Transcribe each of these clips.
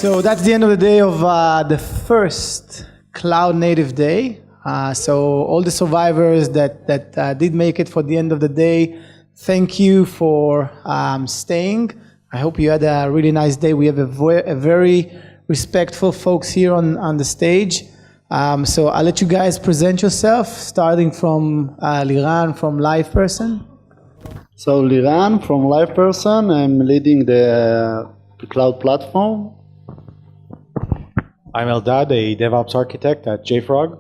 So that's the end of the day of the first Cloud Native Day. So all the survivors that did make it for the end of the day, thank you for staying. I hope you had a really nice day. We have a very respectful folks here on the stage. So I'll let you guys present yourself, starting from Liran from LivePerson. So Liran from LivePerson. I'm leading the cloud platform. I'm Eldad, a DevOps architect at JFrog.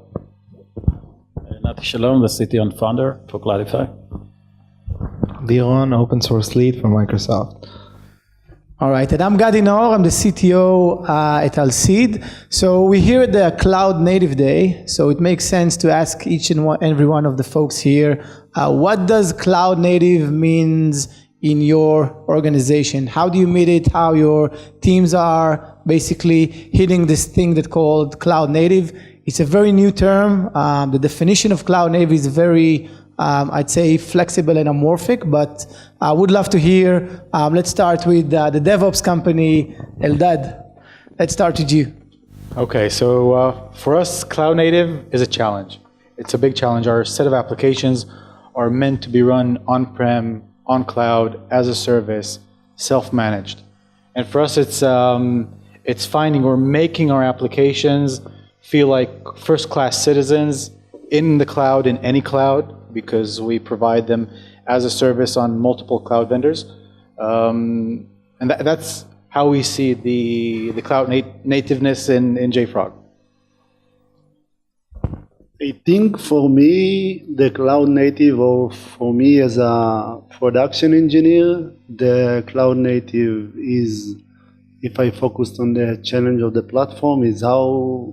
Nati Shalom, the CTO founder for Cloudify. Liran, open source lead for Microsoft. All right, and I'm Gadi Naor, I'm the CTO at Alsid. So we're here at the Cloud Native Day, so it makes sense to ask each and every one of the folks here, what does Cloud Native means in your organization? How do you meet it? How your teams are basically hitting this thing that's called Cloud Native? It's a very new term. The definition of Cloud Native is very, I'd say, flexible and amorphic, but I would love to hear. Let's start with the DevOps company, Eldad. Let's start with you. Okay, so for us, Cloud Native is a challenge. It's a big challenge. Our set of applications are meant to be run on-prem, on cloud, as a service, self-managed. And for us, it's finding or making our applications feel like first-class citizens in the cloud, in any cloud, because we provide them as a service on multiple cloud vendors. And that's how we see the cloud nativeness in JFrog. I think for me, the cloud native, or for me as a production engineer, the cloud native is, if I focused on the challenge of the platform, is how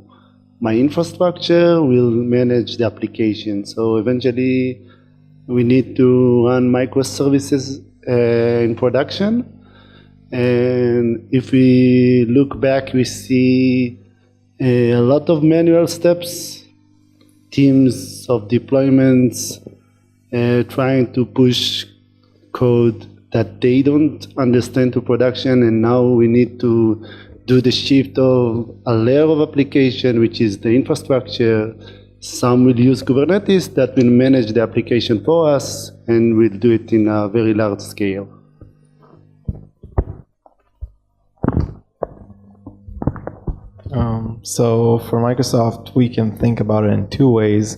my infrastructure will manage the application. So eventually, we need to run microservices in production. And if we look back, we see a lot of manual steps, teams of deployments trying to push code that they don't understand to production, and now we need to do the shift of a layer of application, which is the infrastructure. Some will use Kubernetes that will manage the application for us, and we'll do it in a very large scale. So for Microsoft, we can think about it in two ways.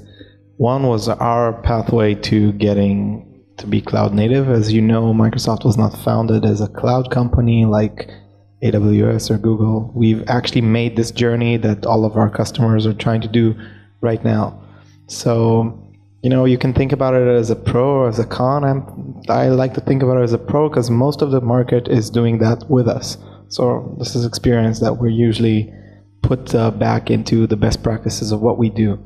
One was our pathway to getting to be cloud native. As you know, Microsoft was not founded as a cloud company like AWS or Google. We've actually made this journey that all of our customers are trying to do right now. So, you can think about it as a pro or as a con. I like to think about it as a pro because most of the market is doing that with us. So this is experience that we're usually put back into the best practices of what we do.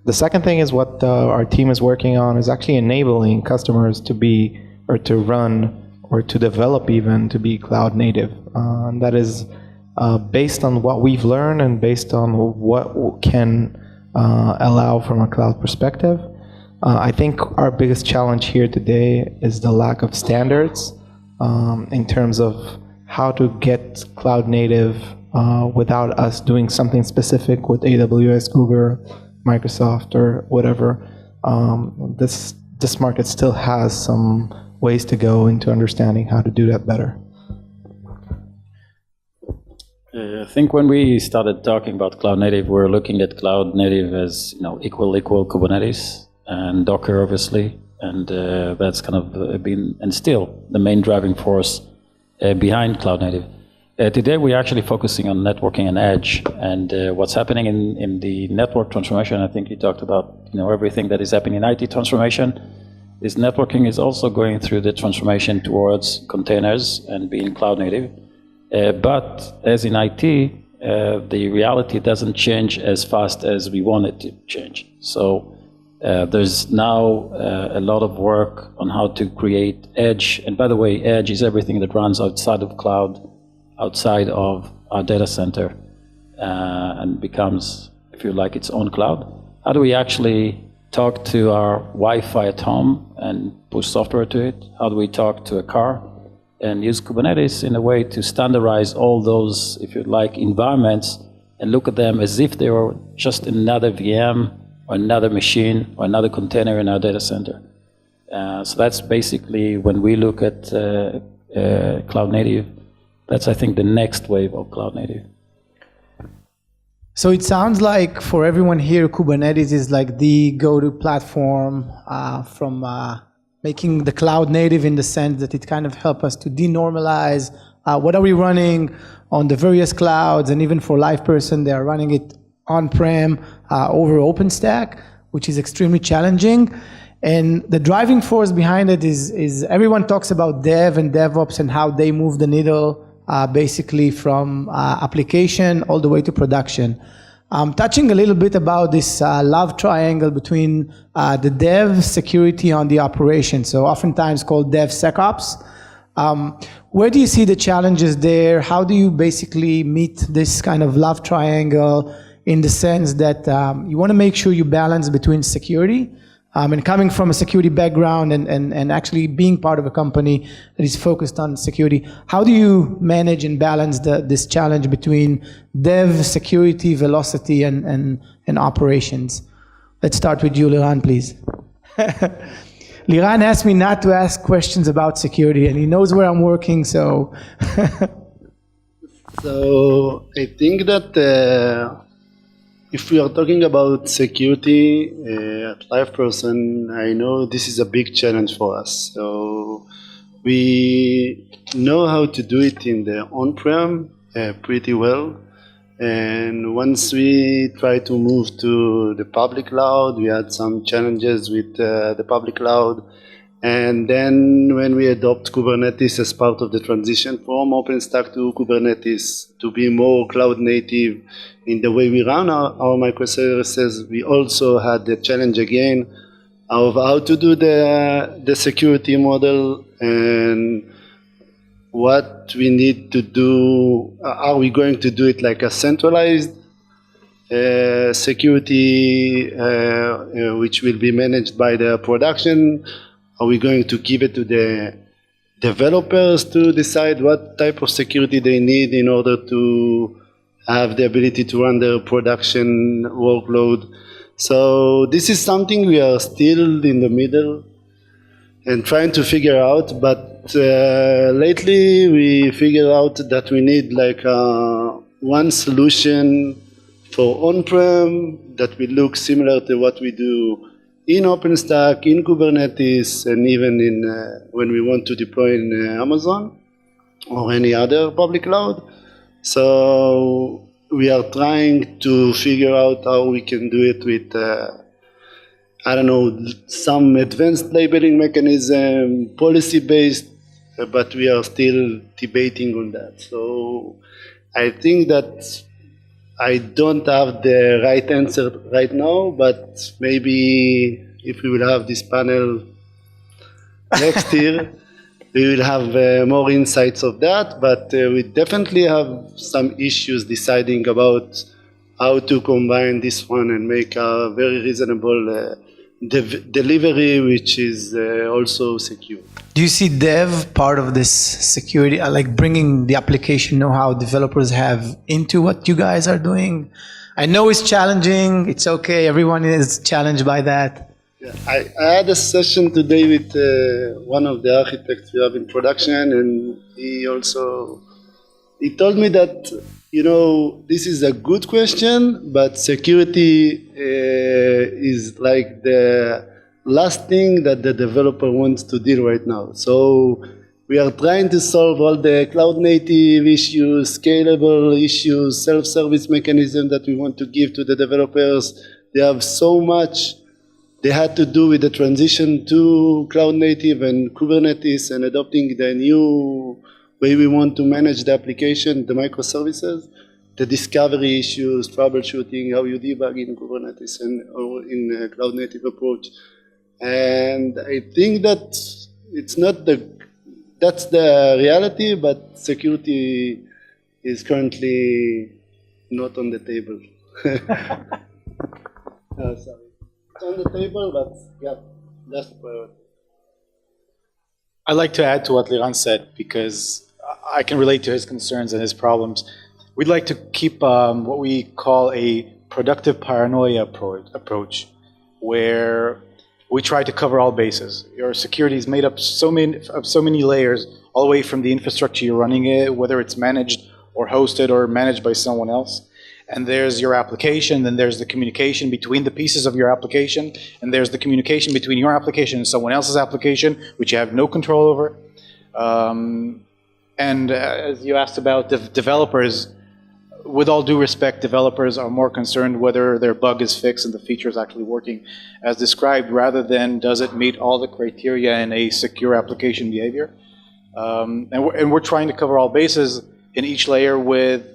The second thing is what our team is working on is actually enabling customers to be, or to run, or to develop even, to be cloud native. And that is based on what we've learned and based on what can allow from a cloud perspective. I think our biggest challenge here today is the lack of standards in terms of how to get cloud native without us doing something specific with AWS, Google, Microsoft, or whatever. This market still has some ways to go into understanding how to do that better. I think when we started talking about cloud native, we're looking at cloud native as equal Kubernetes and Docker, obviously, and that's kind of been and still the main driving force behind cloud native. Today we're actually focusing on networking and edge, and what's happening in the network transformation. I think you talked about everything that is happening in IT transformation. This networking is also going through the transformation towards containers and being cloud native. But as in IT, the reality doesn't change as fast as we want it to change. So there's now a lot of work on how to create edge. And by the way, edge is everything that runs outside of cloud, outside of our data center, and becomes, if you like, its own cloud. How do we actually talk to our Wi-Fi at home and push software to it? How do we talk to a car? and use Kubernetes in a way to standardize all those, if you like, environments and look at them as if they were just another VM or another machine or another container in our data center. So that's basically when we look at cloud native, that's, I think, the next wave of cloud native. So it sounds like for everyone here, Kubernetes is like the go-to platform from making the cloud native in the sense that it kind of helps us to denormalize what are we running on the various clouds, and even for LivePerson, they are running it on-prem over OpenStack, which is extremely challenging. And the driving force behind it is everyone talks about dev and DevOps and how they move the needle basically from application all the way to production. Touching a little bit about this love triangle between the dev, security, on the operation, so oftentimes called DevSecOps. Where do you see the challenges there? How do you basically meet this kind of love triangle in the sense that you want to make sure you balance between security and coming from a security background and actually being part of a company that is focused on security, how do you manage and balance this challenge between dev, security, velocity, and operations? Let's start with you, Liran, please. Liran asked me not to ask questions about security, and he knows where I'm working, so. So I think that if we are talking about security at LivePerson, I know this is a big challenge for us. So we know how to do it in the on-prem pretty well. And once we try to move to the public cloud, we had some challenges with the public cloud. And then when we adopt Kubernetes as part of the transition from OpenStack to Kubernetes to be more cloud native in the way we run our microservices, we also had the challenge again of how to do the security model and what we need to do. Are we going to do it like a centralized security which will be managed by the production? Are we going to give it to the developers to decide what type of security they need in order to have the ability to run their production workload? So this is something we are still in the middle and trying to figure out, but lately we figured out that we need like one solution for on-prem that will look similar to what we do in OpenStack, in Kubernetes, and even in when we want to deploy in Amazon or any other public cloud. So we are trying to figure out how we can do it with, I don't know, some advanced labeling mechanism, policy-based, but we are still debating on that. So I think that I don't have the right answer right now, but maybe if we will have this panel next year, we will have more insights of that. But we definitely have some issues deciding about how to combine this one and make a very reasonable delivery, which is also secure. Do you see dev part of this security, like bringing the application know-how developers have into what you guys are doing? I know it's challenging. It's okay. Everyone is challenged by that. Yeah, I had a session today with one of the architects we have in production, and he told me that, you know, this is a good question, but security is like the last thing that the developer wants to deal right now. So we are trying to solve all the cloud native issues, scalable issues, self-service mechanism that we want to give to the developers. They have so much they had to do with the transition to cloud native and Kubernetes and adopting the new way we want to manage the application, the microservices, the discovery issues, troubleshooting, how you debug in Kubernetes or in a cloud native approach. And I think that it's not that's the reality, but security is currently not on the table. Sorry. It's on the table, but yeah, that's the priority. I'd like to add to what Liran said because I can relate to his concerns and his problems. We'd like to keep what we call a productive paranoia approach, where we try to cover all bases. Your security is made up of so many layers, all the way from the infrastructure you're running it, whether it's managed or hosted or managed by someone else. And there's your application, then there's the communication between the pieces of your application, and there's the communication between your application and someone else's application, which you have no control over. And as you asked about developers, with all due respect, developers are more concerned whether their bug is fixed and the feature is actually working as described, rather than does it meet all the criteria in a secure application behavior. And we're trying to cover all bases in each layer with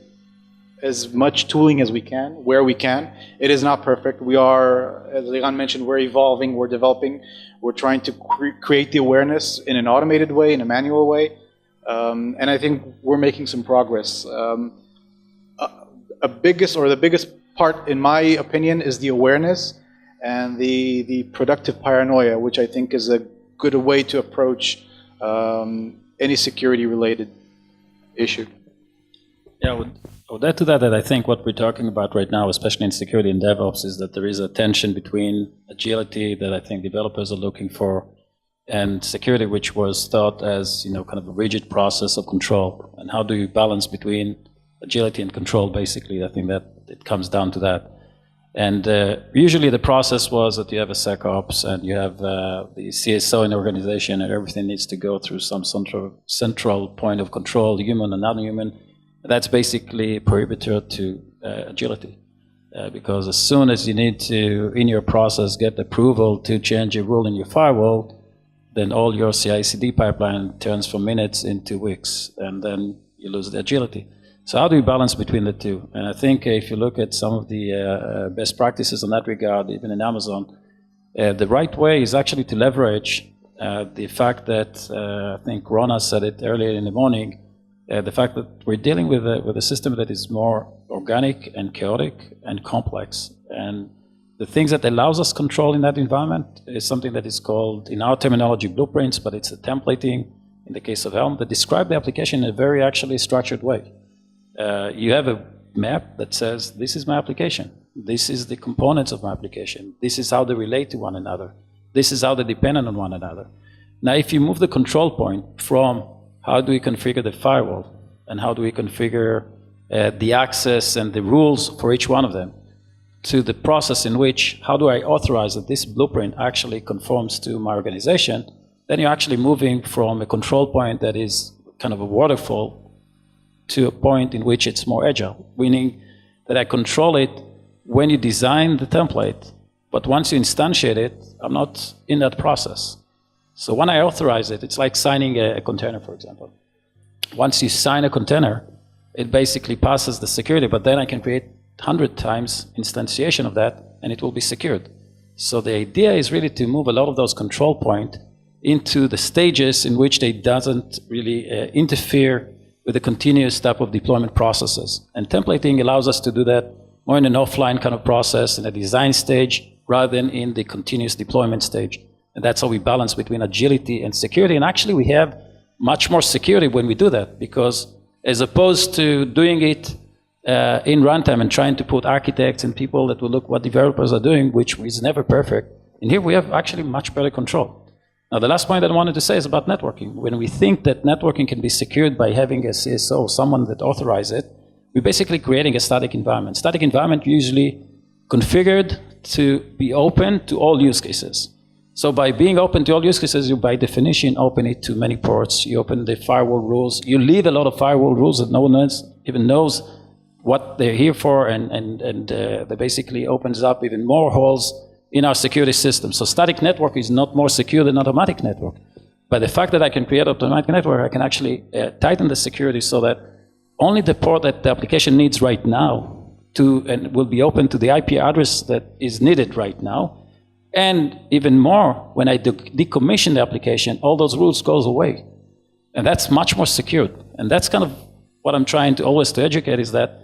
as much tooling as we can, where we can. It is not perfect. We are, as Liran mentioned, we're evolving, we're developing. We're trying to create the awareness in an automated way, in a manual way. And I think we're making some progress. The biggest part, in my opinion, is the awareness and the productive paranoia, which I think is a good way to approach any security-related issue. Yeah, I would add to that I think what we're talking about right now, especially in security and DevOps, is that there is a tension between agility that I think developers are looking for and security, which was thought as kind of a rigid process of control. And how do you balance between agility and control, basically? I think that it comes down to that. And usually the process was that you have a SecOps and you have the CSO in the organization, and everything needs to go through some central point of control, human and non-human. That's basically a prohibitor to agility. Because as soon as you need to, in your process, get approval to change a rule in your firewall, then all your CI/CD pipeline turns from minutes into weeks, and then you lose the agility. So how do you balance between the two? And I think if you look at some of the best practices in that regard, even in Amazon, the right way is actually to leverage the fact that, I think Rona said it earlier in the morning, the fact that we're dealing with a system that is more organic and chaotic and complex. And the things that allows us control in that environment is something that is called, in our terminology, blueprints, but it's a templating in the case of Helm that describe the application in a very actually structured way. You have a map that says, this is my application. This is the components of my application. This is how they relate to one another. This is how they're dependent on one another. Now, if you move the control point from how do we configure the firewall and how do we configure the access and the rules for each one of them, to the process in which, how do I authorize that this blueprint actually conforms to my organization, then you're actually moving from a control point that is kind of a waterfall to a point in which it's more agile, meaning that I control it when you design the template, but once you instantiate it, I'm not in that process. So when I authorize it, it's like signing a container, for example. Once you sign a container, it basically passes the security, but then I can create 100 times instantiation of that, and it will be secured. So the idea is really to move a lot of those control points into the stages in which they doesn't really interfere with the continuous type of deployment processes. And templating allows us to do that more in an offline kind of process, in a design stage, rather than in the continuous deployment stage. And that's how we balance between agility and security. And actually, we have much more security when we do that, because as opposed to doing it in runtime and trying to put architects and people that will look what developers are doing, which is never perfect, and here we have actually much better control. Now, the last point that I wanted to say is about networking. When we think that networking can be secured by having a CSO, someone that authorizes it, we're basically creating a static environment. Static environment usually configured to be open to all use cases. So by being open to all use cases, you by definition open it to many ports. You open the firewall rules. You leave a lot of firewall rules that no one else even knows what they're here for, and that basically opens up even more holes in our security system. So static network is not more secure than automatic network. By the fact that I can create automatic network, I can actually tighten the security so that only the port that the application needs right now and will be open to the IP address that is needed right now. And even more, when I decommission the application, all those rules goes away. And that's much more secured. And that's kind of what I'm trying to always to educate, is that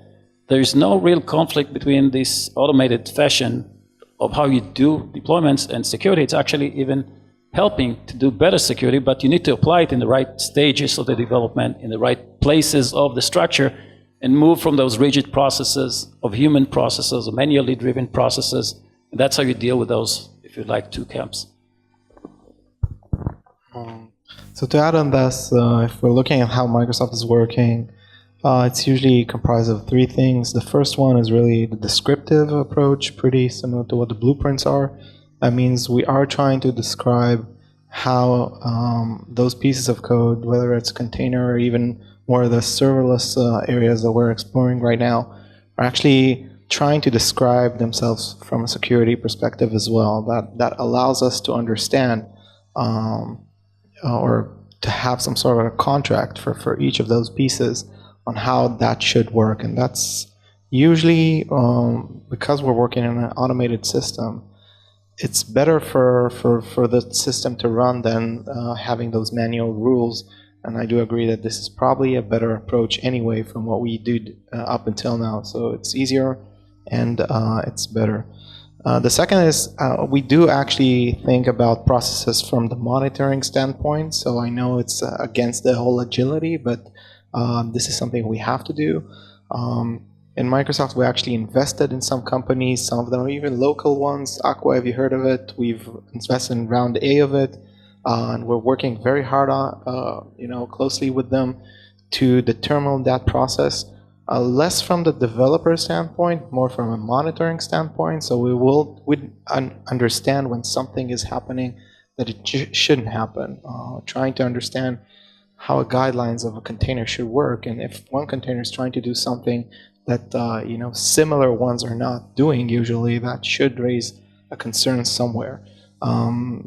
there is no real conflict between this automated fashion of how you do deployments and security. It's actually even helping to do better security, but you need to apply it in the right stages of the development, in the right places of the structure, and move from those rigid processes of human processes, or manually driven processes. And that's how you deal with those, if you like, two camps. So to add on this, if we're looking at how Microsoft is working, it's usually comprised of three things. The first one is really the descriptive approach, pretty similar to what the blueprints are. That means we are trying to describe how those pieces of code, whether it's container or even more of the serverless areas that we're exploring right now, are actually trying to describe themselves from a security perspective as well. That allows us to understand or to have some sort of a contract for each of those pieces on how that should work. And that's usually, because we're working in an automated system, it's better for the system to run than having those manual rules. And I do agree that this is probably a better approach anyway from what we did up until now. So it's easier and it's better. The second is we do actually think about processes from the monitoring standpoint. So I know it's against the whole agility, but this is something we have to do. In Microsoft, we actually invested in some companies. Some of them are even local ones. Aqua, have you heard of it? We've invested in round A of it. And we're working very hard on, closely with them to determine that process. Less from the developer standpoint, more from a monitoring standpoint. So we'd understand when something is happening that it shouldn't happen. Trying to understand how guidelines of a container should work, and if one container is trying to do something that similar ones are not doing, usually that should raise a concern somewhere.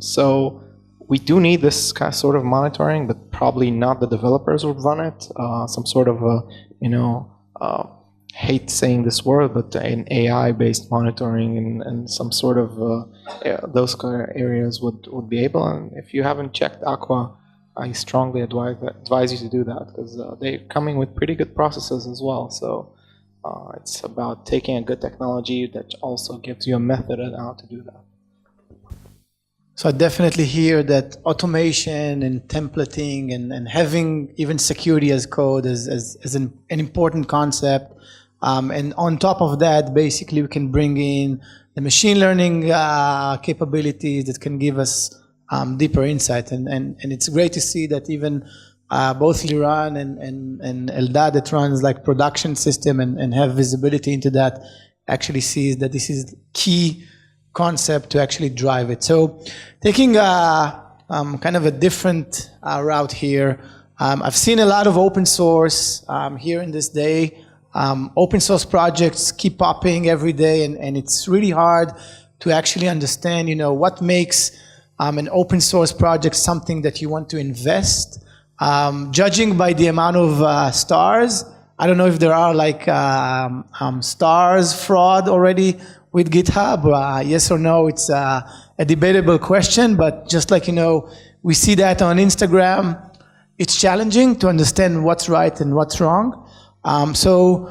So we do need this kind of sort of monitoring, but probably not the developers would run it. Some sort of hate saying this word, but an AI-based monitoring and some sort of those kind of areas would be able. And if you haven't checked Aqua, I strongly advise you to do that, because they're coming with pretty good processes as well. So it's about taking a good technology that also gives you a method on how to do that. So I definitely hear that automation and templating and having even security as code is an important concept. And on top of that, basically we can bring in the machine learning capabilities that can give us deeper insight. And it's great to see that even both Liran and Eldad, that runs like production system and have visibility into that, actually sees that this is key concept to actually drive it. So taking kind of a different route here, I've seen a lot of open source here in this day. Open source projects keep popping every day, and it's really hard to actually understand, what makes an open source project something that you want to invest. Judging by the amount of stars, I don't know if there are like stars fraud already with GitHub. Yes or no, it's a debatable question, but just like, we see that on Instagram, it's challenging to understand what's right and what's wrong. So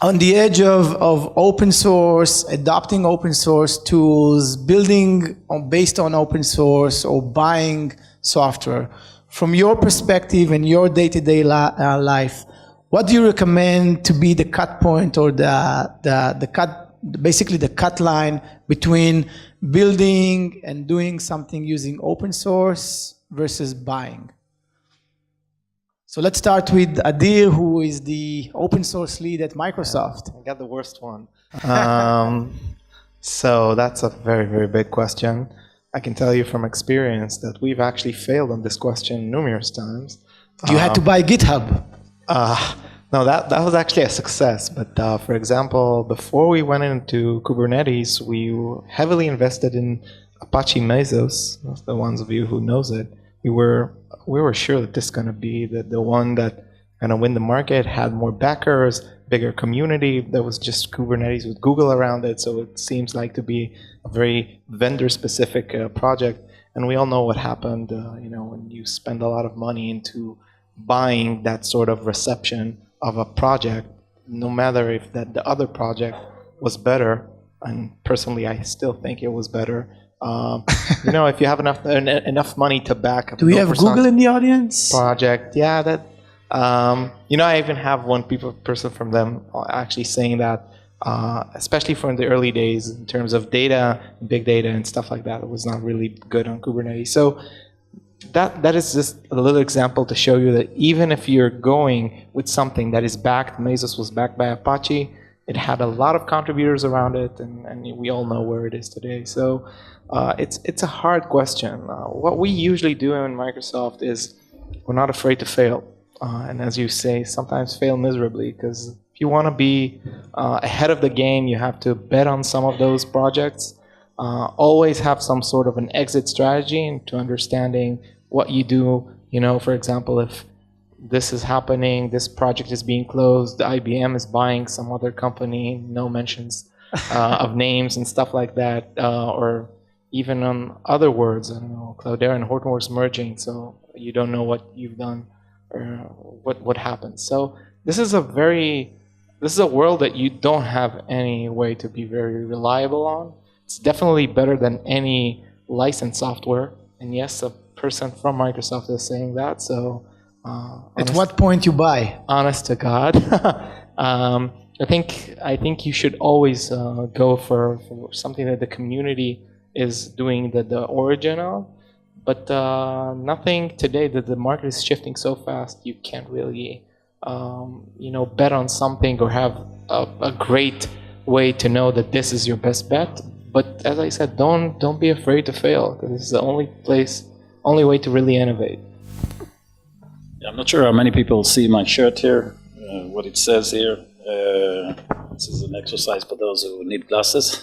on the edge of open source, adopting open source tools, building based on open source, or buying software, from your perspective and your day-to-day life, what do you recommend to be the cut point, or basically the cut line between building and doing something using open source versus buying? So let's start with Adir, who is the open source lead at Microsoft. I got the worst one. So that's a very, very big question. I can tell you from experience that we've actually failed on this question numerous times. You had to buy GitHub. No, that was actually a success. But for example, before we went into Kubernetes, we heavily invested in Apache Mesos. The ones of you who knows it, we were sure that this is going to be the one that going to win the market, had more backers, bigger community. There was just Kubernetes with Google around it, so it seems like to be a very vendor-specific project. And we all know what happened, when you spend a lot of money into buying that sort of reception of a project, no matter if the other project was better, and personally I still think it was better, If you have enough money to back up. Do we have Google in the audience? Project, yeah. That I even have one person from them actually saying that, especially from the early days in terms of data, big data, and stuff like that, it was not really good on Kubernetes. So that is just a little example to show you that even if you're going with something that is backed, Mesos was backed by Apache. It had a lot of contributors around it, and we all know where it is today. So it's a hard question. What we usually do in Microsoft is we're not afraid to fail. And as you say, sometimes fail miserably, because if you want to be ahead of the game, you have to bet on some of those projects. Always have some sort of an exit strategy into understanding what you do. For example, if this is happening, this project is being closed, IBM is buying some other company, no mentions of names and stuff like that, or even on other words, I don't know, Cloudera and Hortonworks merging, so you don't know what you've done or what happens. So this is a world that you don't have any way to be very reliable on. It's definitely better than any licensed software, and yes, a person from Microsoft is saying that. So at what point you buy? Honest to God, I think you should always go for something that the community is doing the origin of. But nothing today, that the market is shifting so fast, you can't really bet on something or have a great way to know that this is your best bet. But as I said, don't be afraid to fail, because this is the only way to really innovate. I'm not sure how many people see my shirt here, what it says here. This is an exercise for those who need glasses.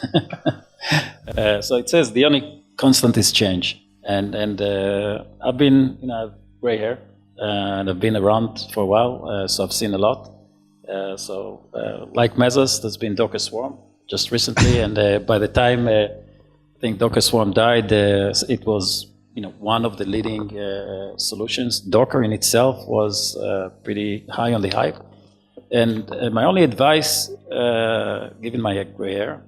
So it says the only constant is change. And I've been, I have gray hair, and I've been around for a while, so I've seen a lot. Like Mesos, there's been Docker Swarm just recently, and by the time I think Docker Swarm died, it was one of the leading solutions. Docker in itself was pretty high on the hype. And my only advice, given my gray hair,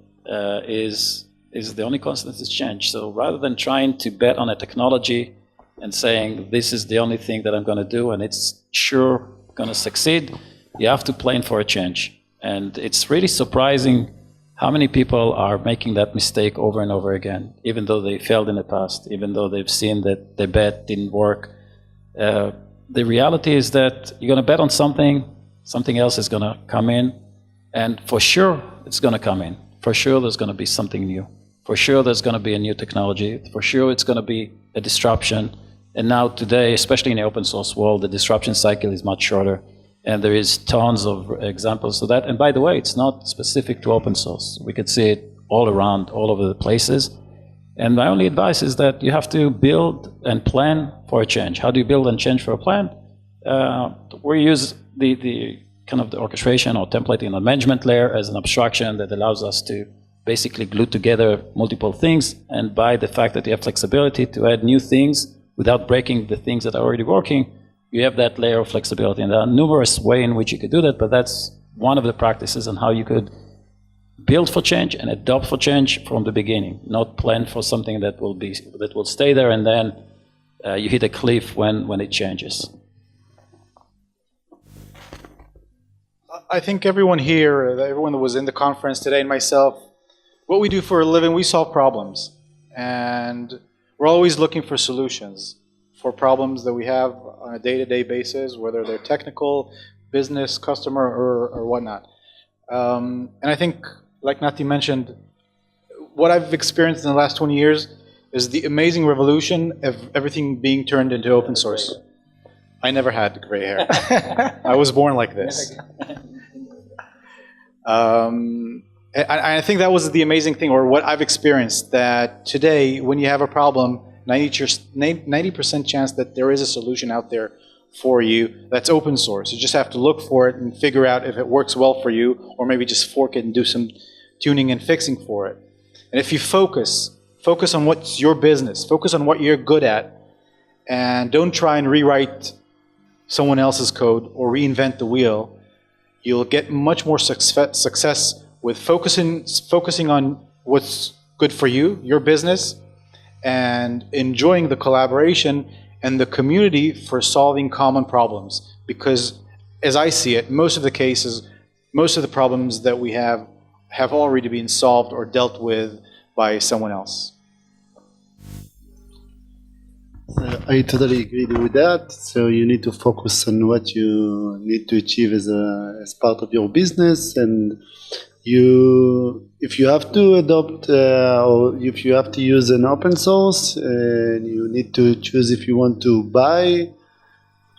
is the only constant is change. So rather than trying to bet on a technology and saying this is the only thing that I'm going to do and it's sure going to succeed, you have to plan for a change. And it's really surprising how many people are making that mistake over and over again, even though they failed in the past, even though they've seen that the bet didn't work. The reality is that you're going to bet on something else is going to come in, and for sure it's going to come in. For sure there's going to be something new. For sure there's going to be a new technology. For sure it's going to be a disruption. And now today, especially in the open source world, the disruption cycle is much shorter. And there is tons of examples of that. And by the way, it's not specific to open source. We could see it all around, all over the places. And my only advice is that you have to build and plan for a change. How do you build and change for a plan? We use the kind of the orchestration or templating on management layer as an abstraction that allows us to basically glue together multiple things. And by the fact that you have flexibility to add new things without breaking the things that are already working, you have that layer of flexibility. And there are numerous ways in which you could do that, but that's one of the practices on how you could build for change and adopt for change from the beginning, not plan for something that will stay there and then you hit a cliff when it changes. I think everyone here, everyone that was in the conference today, and myself, what we do for a living, we solve problems. And we're always looking for solutions for problems that we have on a day-to-day basis, whether they're technical, business, customer, or whatnot. And I think, like Nati mentioned, what I've experienced in the last 20 years is the amazing revolution of everything being turned into open source. I never had gray hair. I was born like this. I think that was the amazing thing, or what I've experienced, that today, when you have a problem, 90% chance that there is a solution out there for you that's open source. You just have to look for it and figure out if it works well for you, or maybe just fork it and do some tuning and fixing for it. And if you focus on what's your business, focus on what you're good at, and don't try and rewrite someone else's code or reinvent the wheel, you'll get much more success with focusing on what's good for you, your business, and enjoying the collaboration and the community for solving common problems. Because as I see it, most of the cases, most of the problems that we have already been solved or dealt with by someone else. I totally agree with that. So you need to focus on what you need to achieve as part of your business, and if you have to adopt or if you have to use an open source, you need to choose if you want to buy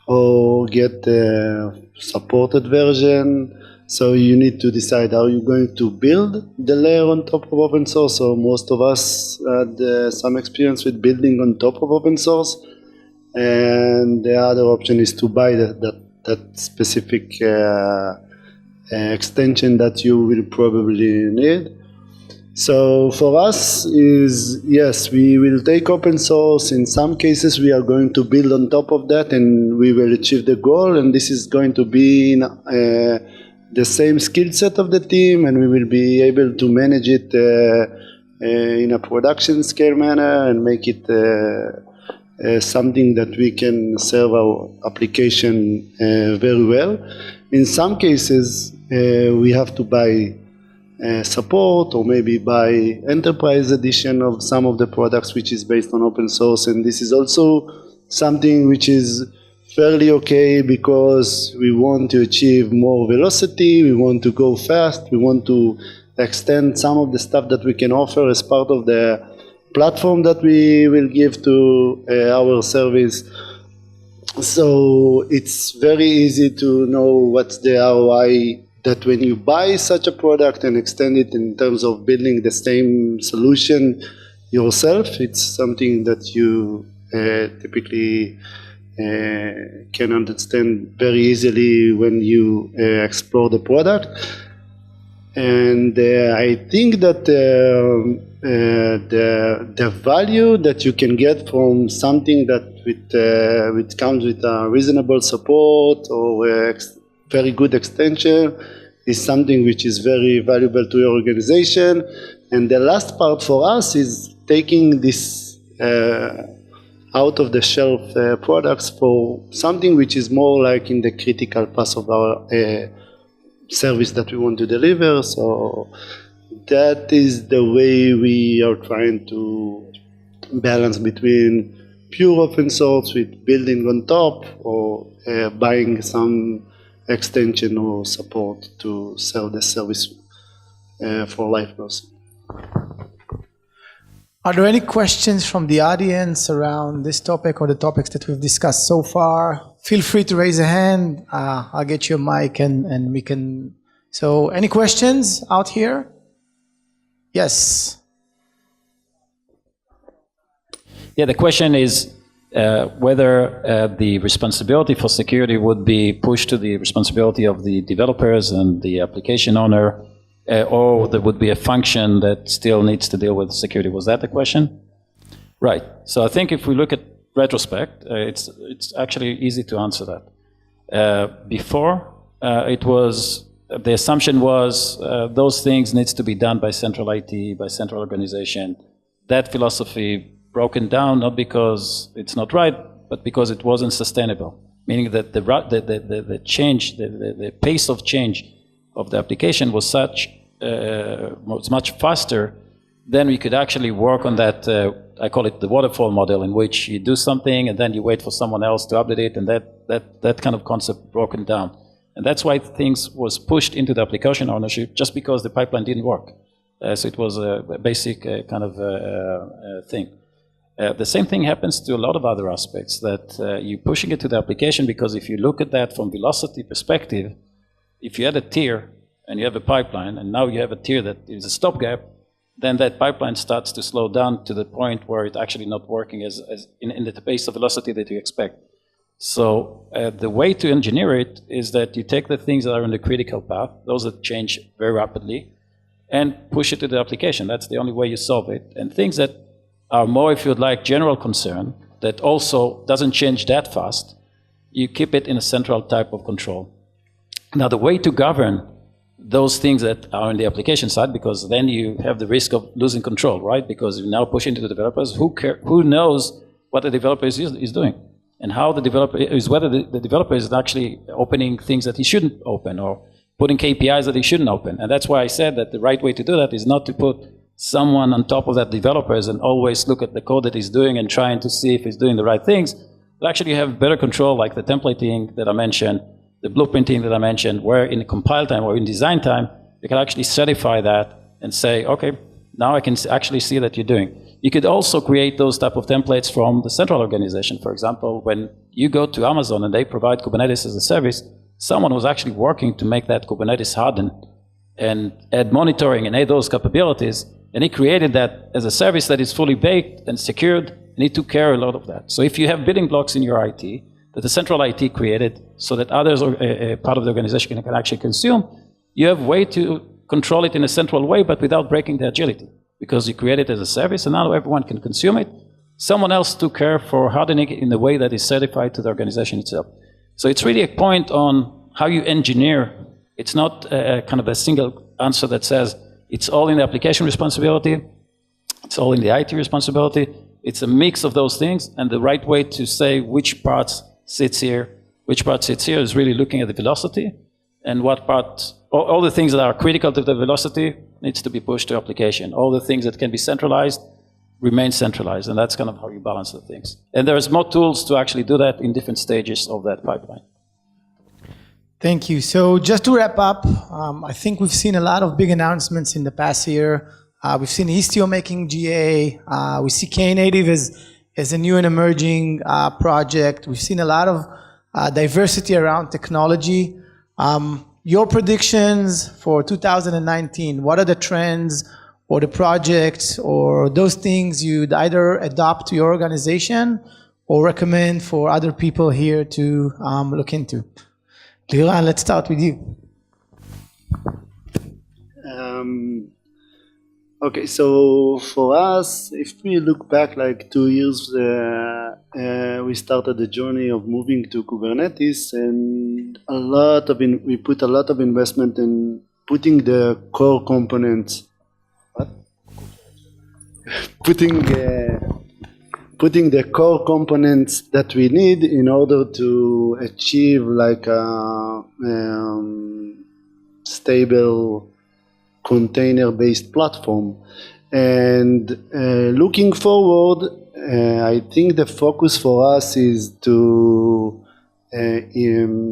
or get a supported version. So you need to decide how you're going to build the layer on top of open source. So most of us had some experience with building on top of open source, and the other option is to buy that specific extension that you will probably need. So for us is, yes, we will take open source. In some cases we are going to build on top of that and we will achieve the goal, and this is going to be the same skill set of the team, and we will be able to manage it in a production scale manner and make it something that we can serve our application very well. In some cases, we have to buy support or maybe buy enterprise edition of some of the products which is based on open source, and this is also something which is fairly okay because we want to achieve more velocity, we want to go fast, we want to extend some of the stuff that we can offer as part of the platform that we will give to our service. So it's very easy to know what's the ROI that when you buy such a product and extend it in terms of building the same solution yourself, it's something that you typically can understand very easily when you explore the product. And I think that the value that you can get from something that which comes with a reasonable support or very good extension is something which is very valuable to your organization. And the last part for us is taking this out-of-the-shelf products for something which is more like in the critical path of our service that we want to deliver. So that is the way we are trying to balance between pure open source with building on top or buying some extension or support to sell the service for LivePerson. Are there any questions from the audience around this topic or the topics that we've discussed so far? Feel free to raise a hand. I'll get you a mic and we can... So any questions out here? Yes. Yeah, the question is whether the responsibility for security would be pushed to the responsibility of the developers and the application owner, or there would be a function that still needs to deal with security. Was that the question? Right. So I think if we look at retrospect, it's actually easy to answer that. Before, it was, the assumption was those things needs to be done by central IT, by central organization. That philosophy broken down, not because it's not right, but because it wasn't sustainable. Meaning that the change, the pace of change of the application was such, was much faster than we could actually work on that, I call it the waterfall model, in which you do something and then you wait for someone else to update it, and that kind of concept broken down. And that's why things was pushed into the application ownership, just because the pipeline didn't work. So it was a basic kind of thing. The same thing happens to a lot of other aspects, that you're pushing it to the application, because if you look at that from velocity perspective, if you had a tier and you have a pipeline, and now you have a tier that is a stopgap, then that pipeline starts to slow down to the point where it's actually not working as in the pace of velocity that you expect. So the way to engineer it is that you take the things that are in the critical path, those that change very rapidly, and push it to the application. That's the only way you solve it. And things that are more, if you'd like, general concern, that also doesn't change that fast, you keep it in a central type of control. Now, the way to govern those things that are on the application side, because then you have the risk of losing control, right? Because you now push into the developers. Who knows what the developer is doing, and how the developer is, whether the developer is actually opening things that he shouldn't open, or putting KPIs that he shouldn't open. And that's why I said that the right way to do that is not to put someone on top of that developers and always look at the code that he's doing and trying to see if he's doing the right things, but actually you have better control, like the templating that I mentioned, the blueprinting that I mentioned, where in compile time or in design time, you can actually certify that and say, okay, now I can actually see that you're doing. You could also create those type of templates from the central organization. For example, when you go to Amazon and they provide Kubernetes as a service, someone was actually working to make that Kubernetes hardened and add monitoring and add those capabilities, and he created that as a service that is fully baked and secured, and he took care of a lot of that. So if you have building blocks in your IT that the central IT created so that others, or part of the organization can actually consume, you have a way to control it in a central way, but without breaking the agility, because you create it as a service and now everyone can consume it. Someone else took care for hardening it in a way that is certified to the organization itself. So it's really a point on how you engineer. It's not kind of a single answer that says it's all in the application responsibility, it's all in the IT responsibility. It's a mix of those things, and the right way to say which parts sits here, which part sits here, is really looking at the velocity, and what part, all the things that are critical to the velocity needs to be pushed to application. All the things that can be centralized remain centralized, and that's kind of how you balance the things. And there's more tools to actually do that in different stages of that pipeline. Thank you. So just to wrap up, I think we've seen a lot of big announcements in the past year. We've seen Istio making GA. We see Knative as a new and emerging project. We've seen a lot of diversity around technology. Your predictions for 2019, what are the trends or the projects or those things you'd either adopt to your organization or recommend for other people here to look into? Liran, let's start with you. Okay, so for us, if we look back like 2 years, we started the journey of moving to Kubernetes, and we put a lot of investment in putting the core components. Putting the core components that we need in order to achieve like a stable container-based platform. And looking forward, I think the focus for us is to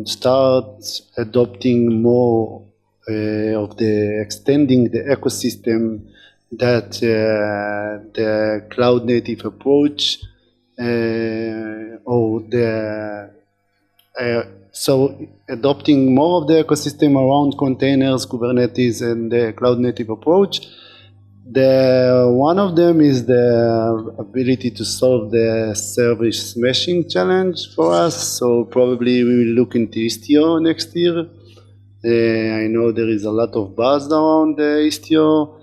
start adopting more of the extending the ecosystem that the cloud native approach so adopting more of the ecosystem around containers, Kubernetes, and the cloud native approach. One of them is the ability to solve the service meshing challenge for us. So probably we will look into Istio next year. I know there is a lot of buzz around the Istio.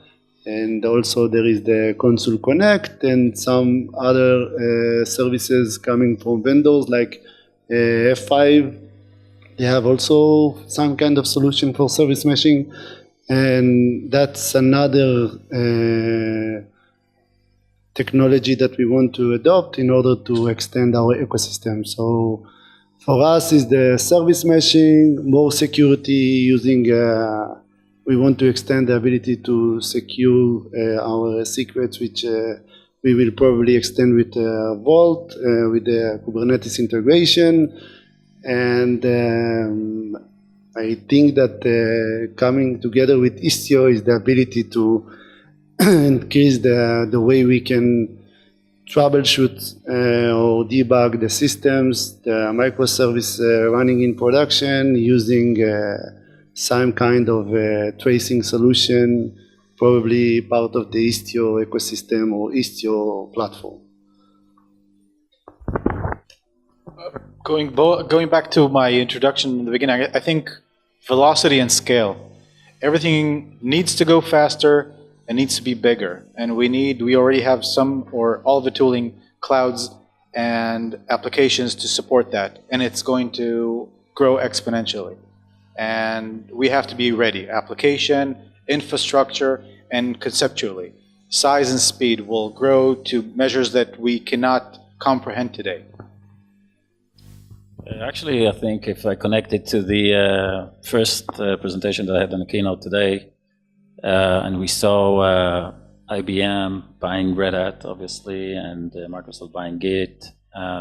And also there is the Consul Connect and some other services coming from vendors like F5. They have also some kind of solution for service meshing. And that's another technology that we want to adopt in order to extend our ecosystem. So for us is the service meshing, more security using we want to extend the ability to secure our secrets, which we will probably extend with Vault, with the Kubernetes integration. And I think that coming together with Istio is the ability to increase the way we can troubleshoot or debug the systems, the microservice running in production using some kind of tracing solution, probably part of the Istio ecosystem or Istio platform. Going back to my introduction in the beginning, I think velocity and scale. Everything needs to go faster and needs to be bigger. And we already have some or all of the tooling, clouds and applications to support that. And it's going to grow exponentially. And we have to be ready. Application, infrastructure, and conceptually. Size and speed will grow to measures that we cannot comprehend today. Actually, I think if I connect it to the first presentation that I had in the keynote today, and we saw IBM buying Red Hat, obviously, and Microsoft buying Git.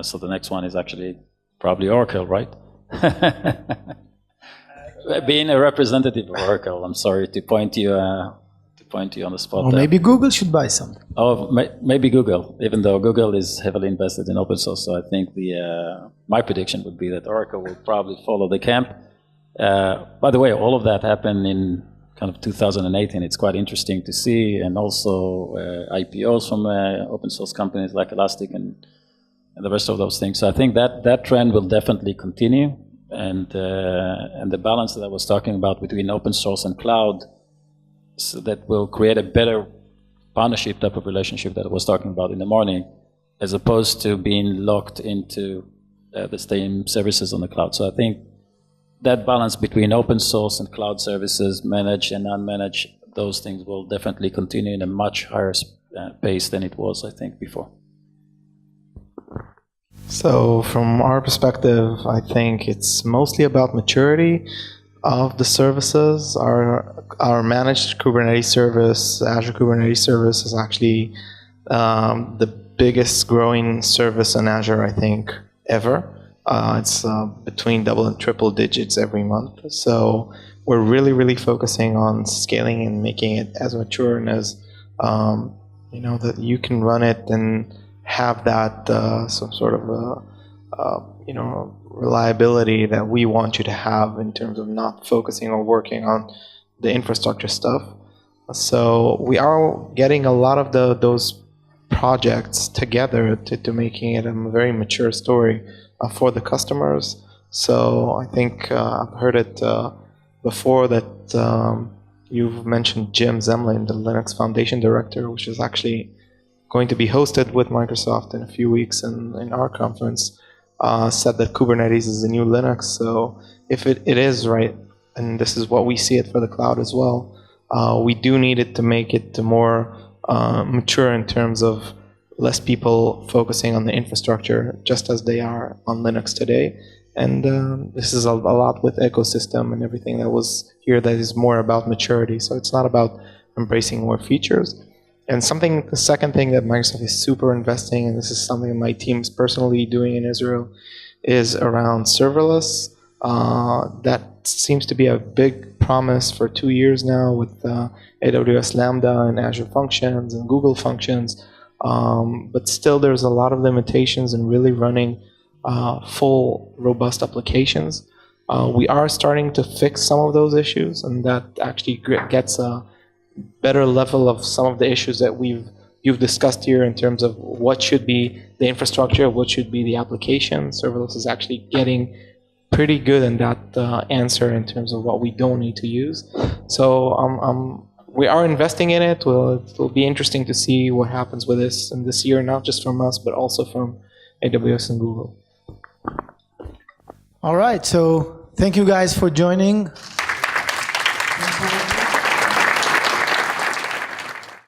So the next one is actually probably Oracle, right? Being a representative of Oracle, I'm sorry to point you on the spot. Or maybe Google should buy something. Oh, maybe Google, even though Google is heavily invested in open source. So I think my prediction would be that Oracle will probably follow the camp. By the way, all of that happened in kind of 2018. It's quite interesting to see, and also IPOs from open source companies like Elastic and the rest of those things. So I think that trend will definitely continue, and the balance that I was talking about between open source and cloud, so that will create a better partnership type of relationship that I was talking about in the morning, as opposed to being locked into the same services on the cloud. So I think that balance between open source and cloud services, managed and unmanaged, those things will definitely continue in a much higher pace than it was, I think, before. So from our perspective, I think it's mostly about maturity of the services. Our managed Kubernetes service, Azure Kubernetes service, is actually the biggest growing service in Azure, I think, ever. It's between double and triple digits every month. So we're really, really focusing on scaling and making it as mature and as, that you can run it and have that some sort of, reliability that we want you to have in terms of not focusing or working on the infrastructure stuff. So we are getting a lot of those projects together to making it a very mature story for the customers. So I think I've heard it before that you've mentioned Jim Zemlin, the Linux Foundation Director, which is actually going to be hosted with Microsoft in a few weeks in our conference, said that Kubernetes is the new Linux. So if it is right, and this is what we see it for the cloud as well, we do need it to make it more mature in terms of less people focusing on the infrastructure, just as they are on Linux today. And this is a lot with ecosystem and everything that was here that is more about maturity. So it's not about embracing more features. And the second thing that Microsoft is super investing, and this is something my team is personally doing in Israel, is around serverless. That seems to be a big promise for 2 years now with AWS Lambda and Azure Functions and Google Functions. But still there's a lot of limitations in really running full, robust applications. We are starting to fix some of those issues, and that actually gets a better level of some of the issues that you've discussed here in terms of what should be the infrastructure, what should be the application. Serverless is actually getting pretty good in that answer in terms of what we don't need to use. So we are investing in it. It'll be interesting to see what happens with this in this year, not just from us, but also from AWS and Google. All right, so thank you guys for joining.